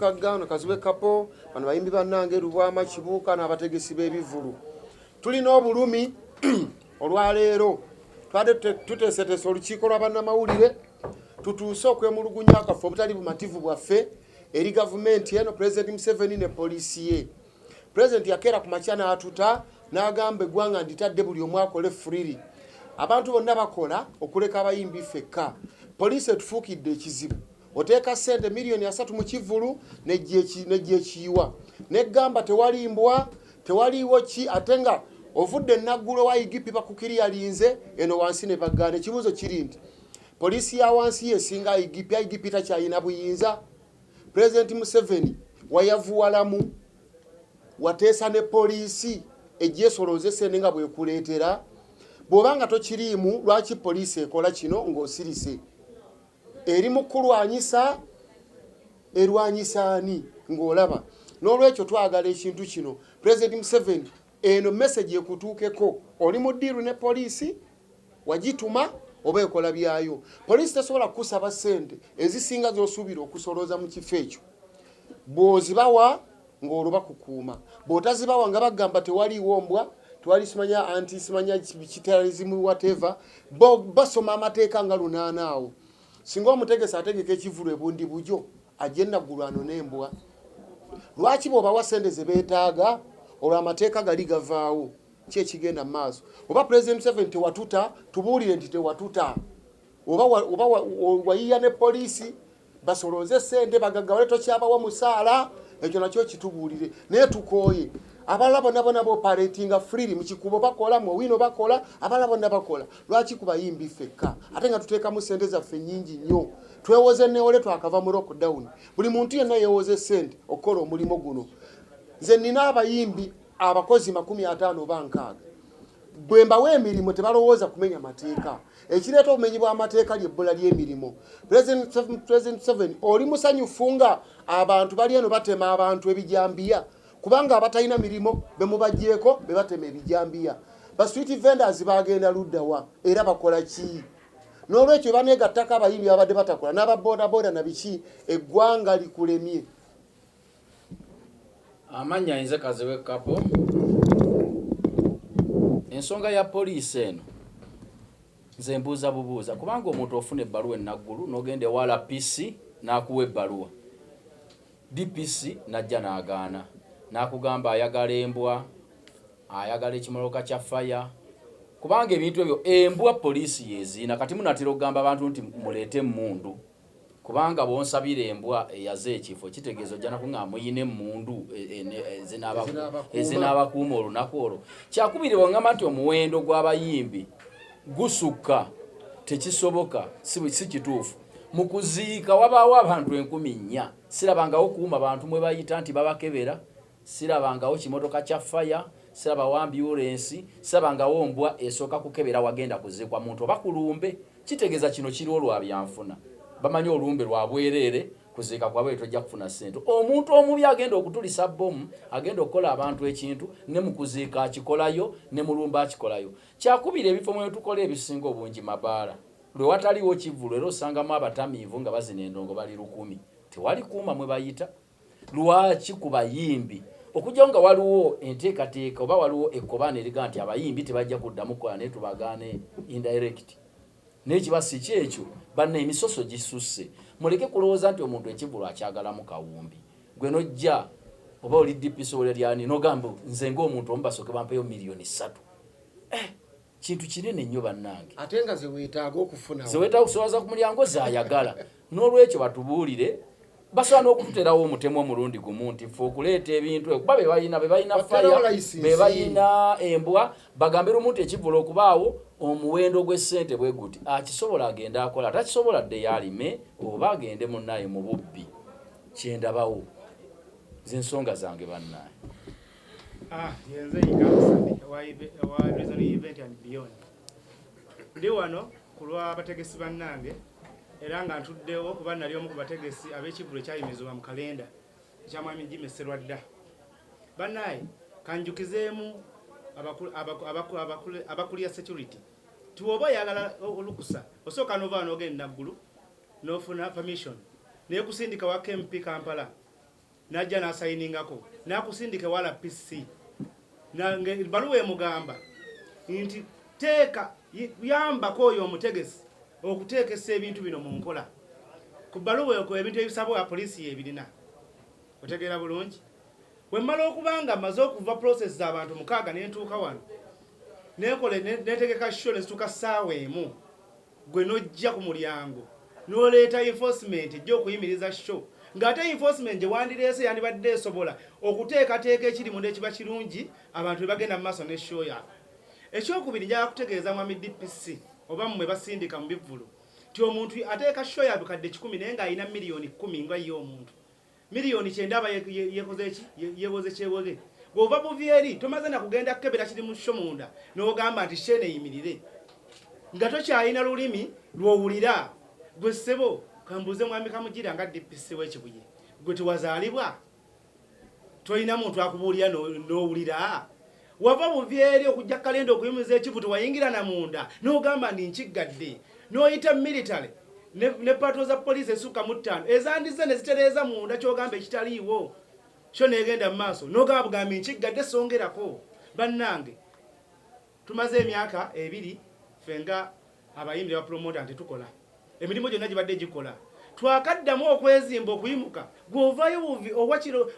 Walukaga Kaziwe Kapo bano bayimbi bannange Lubwama Kibuuka n'abategesi b'Ebivulu. Tulina obulumi olwaleero twade tuteeseteese olukiiko lwa bannamawulire tutuuse okwemulugunya akaffe obutali bumativu bwaffe eri gavumenti eno President Museveni ne poliisi ye. President yakeera ku makya n'atuta n'agamba eggwanga nditadde buli omu akole freely. Abantu bonna bakola okuleka abayimbi ffekka. Poliisi etufuukidde ekizibu. Oteeka sente milioni 3 mu Kivulu n'egyekiyiwa n'eggamba tewalimbwa tewaliiwo ki ate nga ovudde naggulo wa igipi bakukiri yalinze eno wansi ne baggaana. Ekibuuzo kiri nti poliisi ya wansi yesinga igipi takyayina buyinza. President Museveni wayavuwalamu wateesa ne poliisi egyesoloze sente nga bwekuleetera. Bw'obanga tokiriimu lwaki poliisi ekola kino ng'osirise? Eri mukulwanyisa erwanyisa ani ng'olaba. N'olwekyo twagala ekintu kino President Museveni eno message ekutuukeko. Oli mu ddiiru ne poliisi wagituma oba ekola byayo. Poliisi tesobola kukusaba ssente ezisinga z'osuubira okusolooza mu kifo ekyo. Bw'ozibawa ng'olwo bakukuuma. Bw'otazibawa nga bagamba tewaliiwo mbwa twali simanya anti-simanya terrorism whatever basoma amateeka nga 8 awo. Singa omutegesi ategeka Ekivulu ebundi bujo agenda gulwano n'embwa. Lwaki bw'obawa sente ze beetaaga olwo amateeka gali gavaawo ki ekigenda mu maaso? Oba President Museveni tewatuta tubuulire nti tewatuta. Oba wayiya ne poliisi basolooze sente bagagawale tokyabawa musaala. Ekyo nakyo kitubuulire naye tukooye. Abalala bonna operatinga freely mu kikubo bakola mu wino bakola abalala bonna bakola. Lwaki ku bayimbi ffekka ate nga tuteekamu sente zaffe nnyingi nnyo? Twewoze neole twakava mu lockdown. Buli muntu yenna yeewoze sente okukola omulimu guno. Nze nina abayimbi abakozi 50 oba 60. Bwe mbawa emirimu tebalowooza kumenya mateeka. Ekireeta obumenyi bw'amateeka ly'ebbula ly'emirimu. President 7 oli musanyufu nga abantu bali eno batema abantu ebijambiya kubanga abatalina mirimo bemubajjeeko be batema ebijambiya. Ba street vendors bagenda luddawa era bakola ki? N'olwekyo baneegattako abayimbi abadde batakola n'ababodaboda na biki eggwanga likulemye. Amanya ayinza Kaziwe Kapo. Ensonga ya poliisi eno nze mbuuza bubuuza kubanga omuntu ofuna ebbaluwa enaggulu n'ogenda ewala PC n'akuwa ebbaluwa. DPC najja n'agaana n'akugamba ayagala embwa ayagala ekimoloka kya faya kubanga ebintu ebyo embwa poliisi yeziina. Kati munatera okugamba abantu nti muleete emmundu kubanga bonsabira embwa eyaze ekifo kitegeeza ojja nakuŋŋa muyine emmundu ezinaabakuuma olunaku olwo. Kyakubiri bw'oŋŋamba nti omuwendo gw'abayimbi gusukka tekisoboka si kituufu. Mu kuziika wabaawo abantu 4,000. Sirabangawo kuuma abantu mwe bayita nti babakebera. Sirabangawo kimotoka kya faya. Sirabawo ambulance. Sirabangawo mbwa esooka kukebera wagenda kuziikwa muntu oba kulumbe. Kitegeeza kino kiri olwabyanfuna. Bamanyi olumbe lwa bwereere kuziika kwabwe tojja kufuna ssente. Omuntu omubi agenda okutulisa bomu agenda okukola abantu ekintu ne mu kuziika akikolayo ne mulumba akikolayo. Kyakubira ebifo mwe tukola ebisinga obungi mabaala. Lwe wataliwo Kivulu era osangamu abatamiivu nga bazina endongo bali 1000. Tewali kuuma mwe bayita. Lwaki ku bayimbi okujja nga waliwo enteekateeka oba waliwo ekkobaane eriga nti abayimbi tebajja kuddamu kukola ne tubagaane indirect. N'ekibasi kyekyo banna emisoso gisusse. Muleke kulowooza nti omuntu Ekivulu akyagalamu kawumbi. Gwe nojja oba oli DPC olyani n'ogamba nze ng'omuntu omubasooke bampeyo milioni 3. Kintu kinene nnyo bannange. Ate nga ze weetaaga okufunawo. Ze weetaaga okusowaza ku mulyango zaayagala. N'olwekyo batubuulire basobola n'okututerawo omutemu omulundi gumu nti ffe okuleeta ebintu kuba be balina faya be balina embwa bagambe lumu nti Ekivulu okubaawo omuwendo gw'essente bwe guti akisobola agenda akola takisobola dde yalime oba agende munnaye mu bubbi. Kyendabawo z'ensonga zange bannaye. Yenze yigasande wa reason event and beyond. Ndi wano kulwa abategesi bannange era nga ntuddewo kuba nali omu ku bategesi ab'Ekivulu ekyayimizibwa mu kalenda ekyamwami Jimmy Serwadda. Bannaye kanjukizeemu abakulya security tiwoba oyagala olukusa osooka n'ova n'ogenda naggulu n'ofuna permission naye kusindika wa KMP Kampala najja n'asayiningako n'akusindika wala PC nange baluwa emugamba nti teeka yambako oyo omutegesi okuteekesa ebintu bino mu nkola ku baluwa eko ebintu ebisabwa poliisi yebirina otegeera bulungi bwe mmala okubanga maze okuva process z'abantu 6 nentuuka wano nekole netegeka show nezituuka ssaawa emu gwe nojja ku mulyango n'oleeta enforcement ejja okuyimiriza show ng'ate enforcement gye wandireese yandibadde esobola okuteekateeka ekiri munda ekiba kirungi abantu bwe bagenda mu maaso ne show yaabwe. Ekyokubiri njagala kutegeeza mwami DPC oba mmwe basindika mu bivvulu nti omuntu ateeka show ya bikadde 10 naye ng'alina miliyoni 10 nga ye omuntu miliyoni 9 aba yekoze kyewoge bw'ova buvyeri tomaze na kugenda kukebera kiri mu show munda n'ogamba nti shene yimirire nga tokyalina lulimi lw'owulira gwe ssebo kambuze mwami Kamugira nga DPC w'Ekibuye gwe tewazaalibwa tolina muntu akubuulira n'owulira wava buvyeri okujja kalenda okuyimiza ekivuto wayingira na munda n'ogamba ndi Ekigadde n'oyita military ne pato za police esuka mu 5 ezandize ne zitereeza munda kyogamba ekitaliiwo kyo negenda mu maaso n'ogamba Ekigadde songerako. Bannange tumaze emyaka 2 fenga abayimbi ba promoter nti tukola emirimu gyonna gibadde gikola twakaddamu okwezimba okuyimuka gw'ovaayo buvi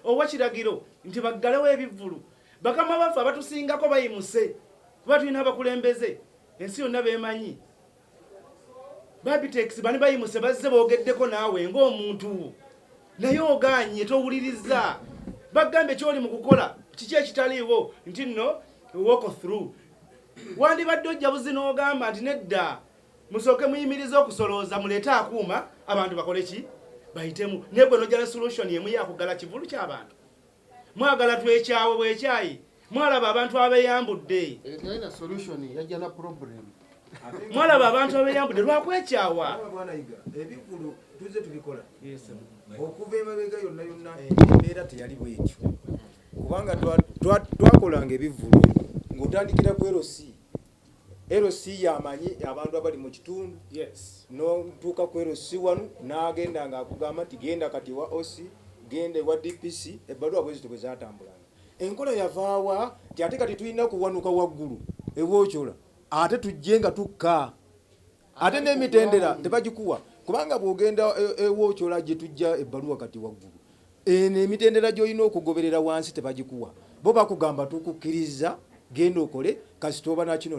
owakiragiro nti baggalewo ebivvulu bakama baffe abatusingako bayimuse kuba tulina abakulembeze ensi yonna beemanyi babitex bani bayimuse bazze boogeddeko naawe ng'omuntu naye oganye towuliriza bagambe kyoli mu kukola kiki ekitaliiwo nti nno walk through wandibadde ojja buzi n'ogamba nti nedda musooke muyimirize okusolooza muleete akuuma abantu bakole ki bayitemu nebwe nojjala solution yemu yakugala kivulu ky'abantu mwagala twekyawe bwekyayi mwalaba abantu abeyambudde etayina solution yajja na problem mwalaba abantu abeyambudde lwakwekyawa ebivulu tuze tubikola okuva emabega yonna embeera teyali bwetyo kubanga twakolanga ebivulu ng'otandikira ku LC yamanyi abantu abali mu kitundu n'otuuka ku LC wanu n'agenda ng'akugamba nti genda kati wa OC gende wa DPC ebbaluwa bwezi bwe zatambulanga enkola yavaawa ti ate kati tulina kuwanuka waggulu ewokyola ate tujje nga tukka ate n'emitendera tebagikuwa kubanga bw'ogenda ewokyola gye tujja ebbaluwa kati waggulu emitendera gy'olina okugoberera wansi tebagikuwa bo bakugamba tukukkiriza genda okole kasitoba na kino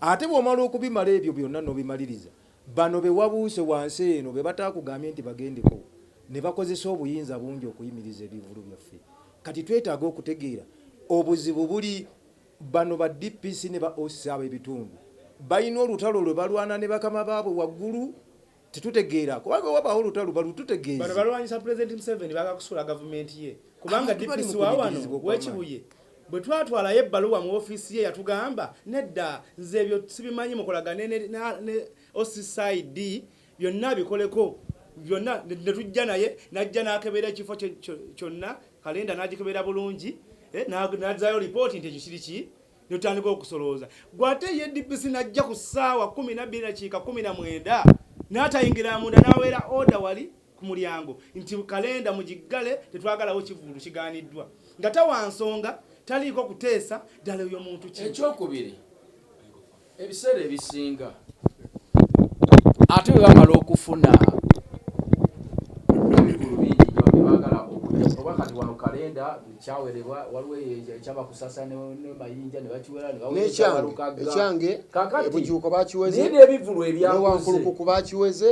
ate bw'omala okubimala ebyo byonna n'obimaliriza bano be wabuuse wansi eno be batakugambye nti bagendeko ne bakozesa obuyinza bungi okuyimiriza ebivulu byaffe kati twetaaga okutegeera obuzibu buli bano ba DPC ne ba OC ab'ebitundu balina olutalo lwe balwana ne bakama baabwe waggulu tetutegeera kubanga wabaawo olutalo balututegeeza bano balwanyisa President Museveni bagakusula gavumenti ye kubanga DPC waawano w'Ekibuye bwe twatwalayo ebbaluwa mu ofiisi ye yatugamba nedda nze ebyo sibimanyi mukolagane ne OCSID byonna bikoleko byonna ne tujja naye najja n'akebera ekifo kyonna kalenda n'agikebera bulungi n'azaayo lipooti nti ekyo kiri ki n'otandika okusolooza gwate ye DPC najja ku ssaawa 12:19 n'atayingira munda n'aweera oda wali ku mulyango nti kalenda mugiggale tetwagalawo kivulu kigaaniddwa nga tawansonga taliiko kuteesa ddala oyo muntu ki. Ekyokubiri ebiseera ebisinga ate bwe bamala okufuna ebivulu bingi gyo bebaagala okujja oba kati wano kalenda kyawerebwa waliwo ekyabakusasa ne mayinja ne bakiwera ne baweereza Walukaga ekyange ebujuuko bakiweze n'ebivulu ebyakoze newankulukuku bakiweze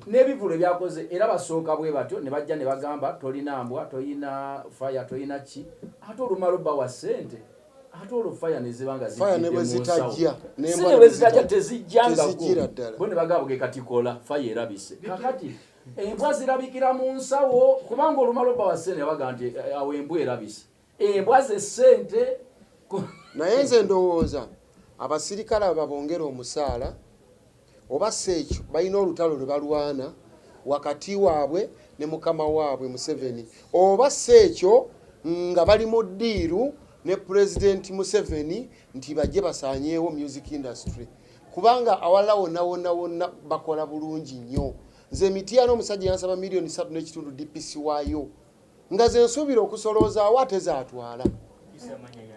n'ebivulu ebyakoze era basooka bwe batyo ne bajja ne bagamba tolina mbwa tolina fire tolina ki ate olumala obbawa ssente ate olwo fire ne zibanga zitajja tezijjangako bo ne bagamba ge katikola fire erabise kakati embwa zirabikira mu nsawo kubanga olumala obbawa ssente baga nti awo embwa erabise embwa ze ssente naye nze ndowooza abasirikale babongera omusaala oba sekyo balina olutalo lwe balwana wakati waabwe ne mukama waabwe Museveni oba sekyo nga bali mu ddiiru ne President Museveni nti bajje basaanyeewo music industry kubanga awala wonna bakola bulungi nnyo nze Mityana omusajja yansaba $3.5 million DPC waayo nga ze nsuubira okusoloozawo ate zaatwala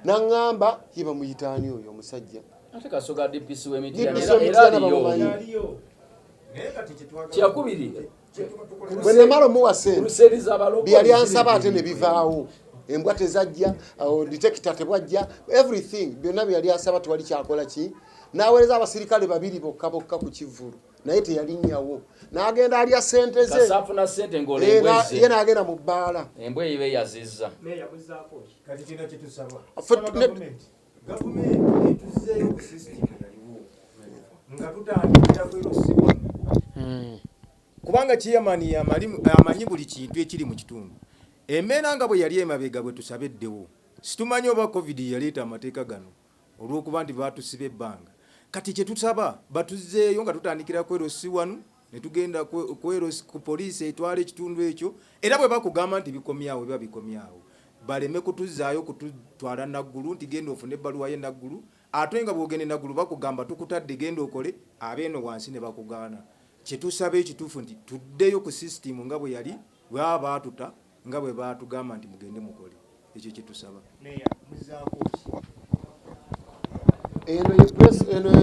naŋŋamba yiba muyitaani oyo omusajja ate kasoga DPC w'emiti DPC w'Emityana bamumanyi. kyakubiri bwe namala omuwa ssente luseriza abaloko bye yali ansaba ate ne bivaawo embwa tezajja detekita tebwajja everything byonna bye yali asaba tewali kyakola ki n'aweereza abasirikale 2 bokka ku Kivulu naye teyalinnyawo n'agenda alya ssente ze kasaafuna ssente ng'olembweze ye n'agenda mu bbaala embwa eyiba eyazizza kati kino kyetusaba gavumenti etuzeeyo ku system yaliwo nga tutandikira kwerosibwa kubanga chairman amanyi buli kintu ekiri mu kitundu embeera nga bwe yali emabega bwe tusabeddewo situmanyi oba covid yaleeta amateeka gano olw'okuba nti baatusiba ebbanga kati kyetusaba batuzeeyo nga tutandikira kwerosi wanu ne tugenda kwerosi ku poliisi etwala ekitundu ekyo era bwe bakugamba nti bikomyawo biba bikomyawo baleme kutuzaayo kututwala naggulu nti genda ofune ebbaluwa ye naggulu ate nga bwogende naggulu bakugamba tukutadde genda okole abeeno wansi ne bakugaana kyetusaba ekituufu nti tuddeyo ku sisitimu nga bwe yali baba baatuta nga bwe baatugamba nti mugende mukole ekyo kyetusaba eno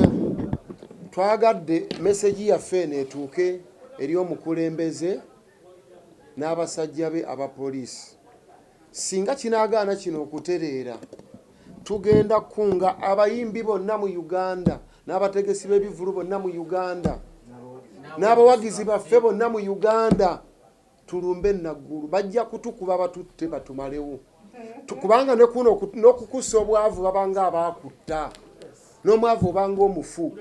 twagadde meseji yaffe eneetuuke eri omukulembeze n'abasajja be abapoliisi singa kinaagaana kino okutereera tugenda kunga abayimbi bonna mu Uganda n'abategesi b'ebivulu bonna mu Uganda n'abawagizi baffe bonna mu Uganda tulumbe naggulu bajja kutukuba batutte batumalewo kubanga ne kuno n'okukusa obwavu babanga abaakutta n'omwavu obanga omufu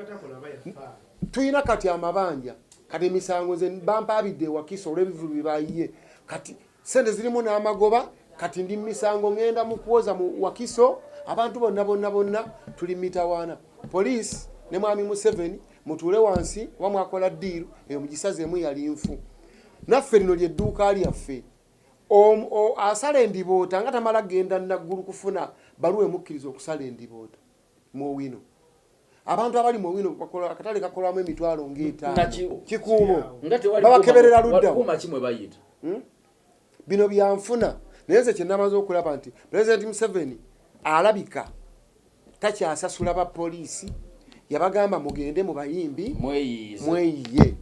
tuyina kati amabanja kati emisango ze bampaabidde ewakiso olw'ebivulu byebayiye kati sente zirimu n'amagoba kati ndi misango ngenda mu kwoza mu wakiso abantu bonna tuli mitawaana poliisi ne mwami Museveni mutuule wansi oba mwakola ddiiru eyo mugisazeemu yali nfu naffe lino lyedduuka lyaffe asala endiboota nga tamala genda naggulu kufuna baluwa emukkiriza okusala endiboota muowino abantu abali muowino akatale kakolwamu emitwalo ng'etaano kikuubo babakeberera luddawo bino byanfuna naye nze kyenamaze okulaba nti Pulezidenti Museveni alabika takyasasula bapoliisi yabagamba mugende mu bayimbi mweyiye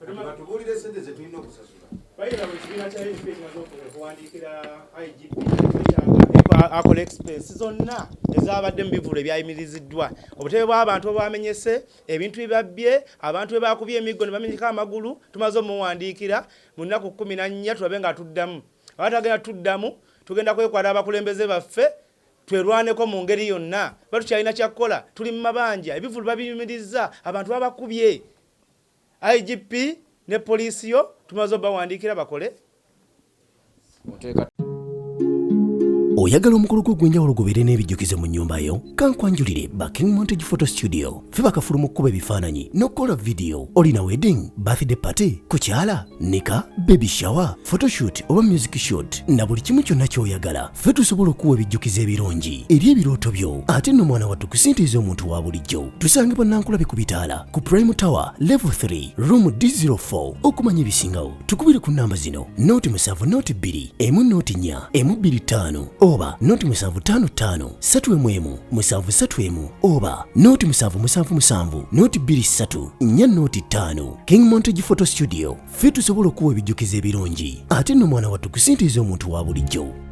batubulire sente ze tulina okusasula bayira mu kibiina kya NP kimaze okuwandiikira IGP akola expense zonna ezabadde mu bivulu ebyayimiriziddwa obutebe bw'abantu obwamenyese ebintu bibabbye abantu bwe bakubye emiggo ne bamenyeka amagulu tumaze omuwandiikira mu nnaku 14 tulabe nga tuddamu abatagenda tuddamu tugenda kwekwata abakulembeze baffe twerwaneko mu ngeri yonna batukyalina kyakkola tuli mu mabanja ebivulu babiyimirizza abantu babakubye IGP ne poliisi yo tumaze obawandiikira bakole oyagala omukolo gw'ogwenjawulo gubeere n'ebijjukizo mu nnyumba yo kankwanjulire ba King Montage Photo Studio fe bakafulu mu kkuba ebifaananyi n'okukola vidiyo olina wedding birthday party kukyala nika baby shower photoshoot oba music shoot na buli kimu kyonna ky'oyagala fe tusobola okuwa ebijjukizo ebirungi eri ebirooto byo ate nno mwana wattu kusintiiza omuntu wa bulijjo tusange bannankulabe ku bitaala ku Prime Tower level 3 room D04 okumanya ebisingawo tukubire ku nnamba zino noti 7 noti 2 emu noti 4 emu 25 oba noti 755 7 7 oba noti 777 noti 23 4 noti 5 King Montage Photo Studio fe tusobola okuwa ebijjukizo ebirungi ate nno mwana wattu kusintiiza omuntu wa bulijjo